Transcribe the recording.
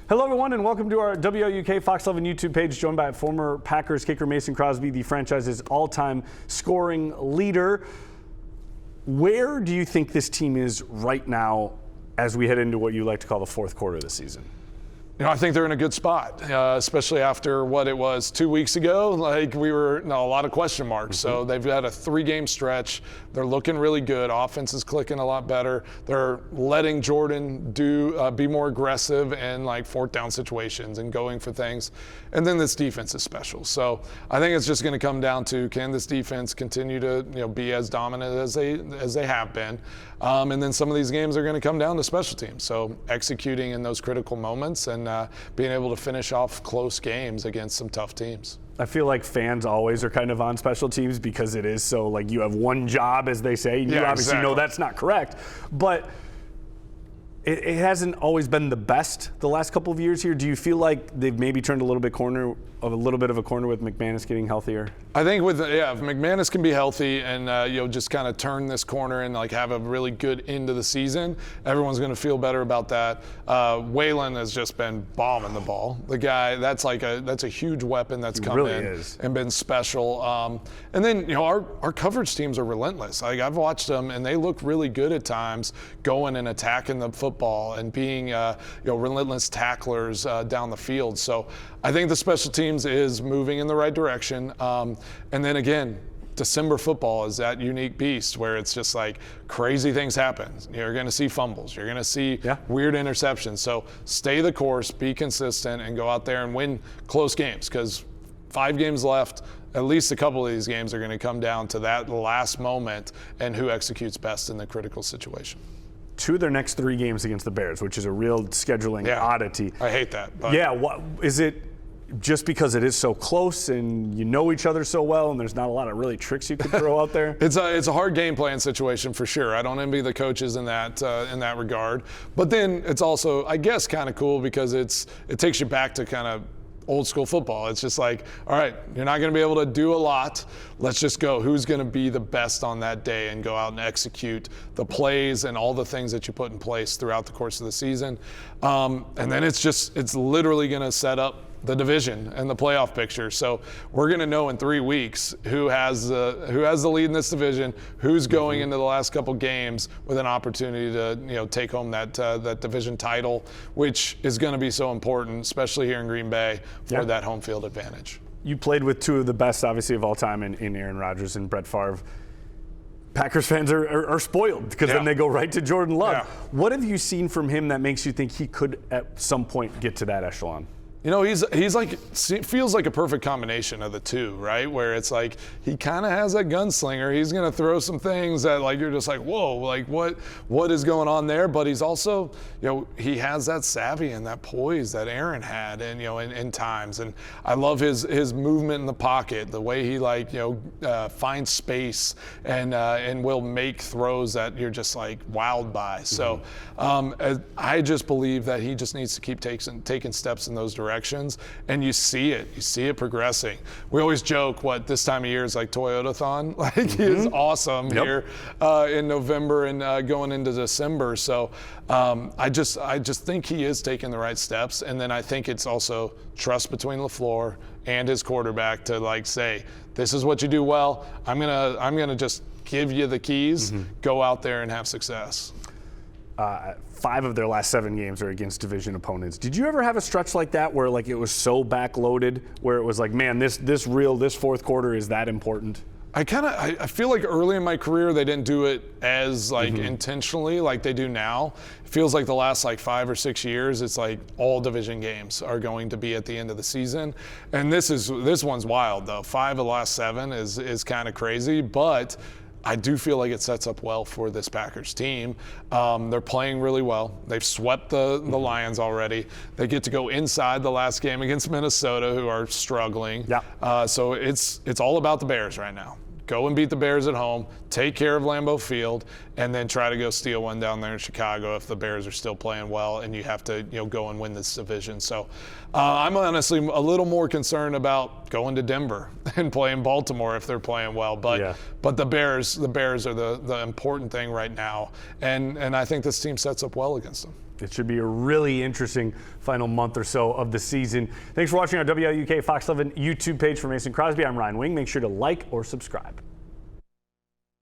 Hello, everyone, and welcome to our WLUK Fox 11 YouTube page, joined by former Packers kicker Mason Crosby, the franchise's all-time scoring leader. Where do you think this team is right now as we head into what you like to call the fourth quarter of the season? You know, I think they're in a good spot, especially after what it was 2 weeks ago. Like a lot of question marks. So they've got a 3-game stretch. They're looking really good. Offense is clicking a lot better. They're letting Jordan be more aggressive in like fourth down situations and going for things. And then this defense is special. So I think it's just going to come down to, can this defense continue to be as dominant as they have been? And then some of these games are going to come down to special teams. So executing in those critical moments and being able to finish off close games against some tough teams. I feel like fans always are kind of on special teams because it is so, like, you have one job, as they say. You obviously know that's not correct. But it hasn't always been the best the last couple of years here. Do you feel like they've maybe turned a little bit of a corner with McManus getting healthier? I think if McManus can be healthy and just kind of turn this corner and like have a really good end of the season, everyone's going to feel better about that. Waylon has just been bombing the ball. The guy, that's a huge weapon that's come really in is. And been special. And then our coverage teams are relentless. Like, I've watched them and they look really good at times, going and attacking the football and being relentless tacklers down the field. So I think the special teams is moving in the right direction. And then again, December football is that unique beast where it's just like crazy things happen. You're going to see fumbles. You're going to see weird interceptions. So stay the course, be consistent, and go out there and win close games, because 5 games left. At least a couple of these games are going to come down to that last moment and who executes best in the critical situation. 2 of their next 3 games against the Bears, which is a real scheduling oddity. I hate that. But. Yeah, what is it? Just because it is so close and you know each other so well, and there's not a lot of really tricks you could throw out there? It's a hard game plan situation for sure. I don't envy the coaches in that regard. But then it's also, I guess, kind of cool because it takes you back to kind of old school football. It's just like, all right, you're not going to be able to do a lot. Let's just go. Who's going to be the best on that day and go out and execute the plays and all the things that you put in place throughout the course of the season. And then it's literally going to set up the division and the playoff picture. So we're going to know in 3 weeks who has the lead in this division, who's going into the last couple games with an opportunity to take home that division title, which is going to be so important, especially here in Green Bay, for that home field advantage. You played with 2 of the best, obviously, of all time in Aaron Rodgers and Brett Favre. Packers fans are spoiled because then they go right to Jordan Love. Yeah. What have you seen from him that makes you think he could at some point get to that echelon? He's like, feels like a perfect combination of the two, right? Where it's like he kind of has that gunslinger. He's going to throw some things that like you're just like, whoa, like what is going on there? But he's also, he has that savvy and that poise that Aaron had, and in times. And I love his movement in the pocket, the way he finds space and will make throws that you're just like wowed by. So I just believe that he just needs to keep taking steps in those directions, and you see it progressing. We always joke this time of year is like Toyota-thon. Like he is awesome here in November and going into December. So I just think he is taking the right steps, and then I think it's also trust between LaFleur and his quarterback to say, this is what you do well. I'm gonna just give you the keys. Go out there and have success. 5 of their last 7 games are against division opponents. Did you ever have a stretch like that where it was so backloaded, where it was like, man, this fourth quarter is that important? I feel like early in my career they didn't do it as intentionally like they do now. It feels like the last 5 or 6 years it's like all division games are going to be at the end of the season. And this one's wild though. 5 of the last 7 is kind of crazy, but I do feel like it sets up well for this Packers team. They're playing really well. They've swept the Lions already. They get to go inside the last game against Minnesota, who are struggling. Yeah. So it's all about the Bears right now. Go and beat the Bears at home, take care of Lambeau Field, and then try to go steal one down there in Chicago if the Bears are still playing well and you have to go and win this division. So I'm honestly a little more concerned about going to Denver and playing Baltimore if they're playing well. But the Bears are the important thing right now, and I think this team sets up well against them. It should be a really interesting final month or so of the season. Thanks for watching our WLUK Fox 11 YouTube page for Mason Crosby. I'm Ryan Wing. Make sure to like or subscribe.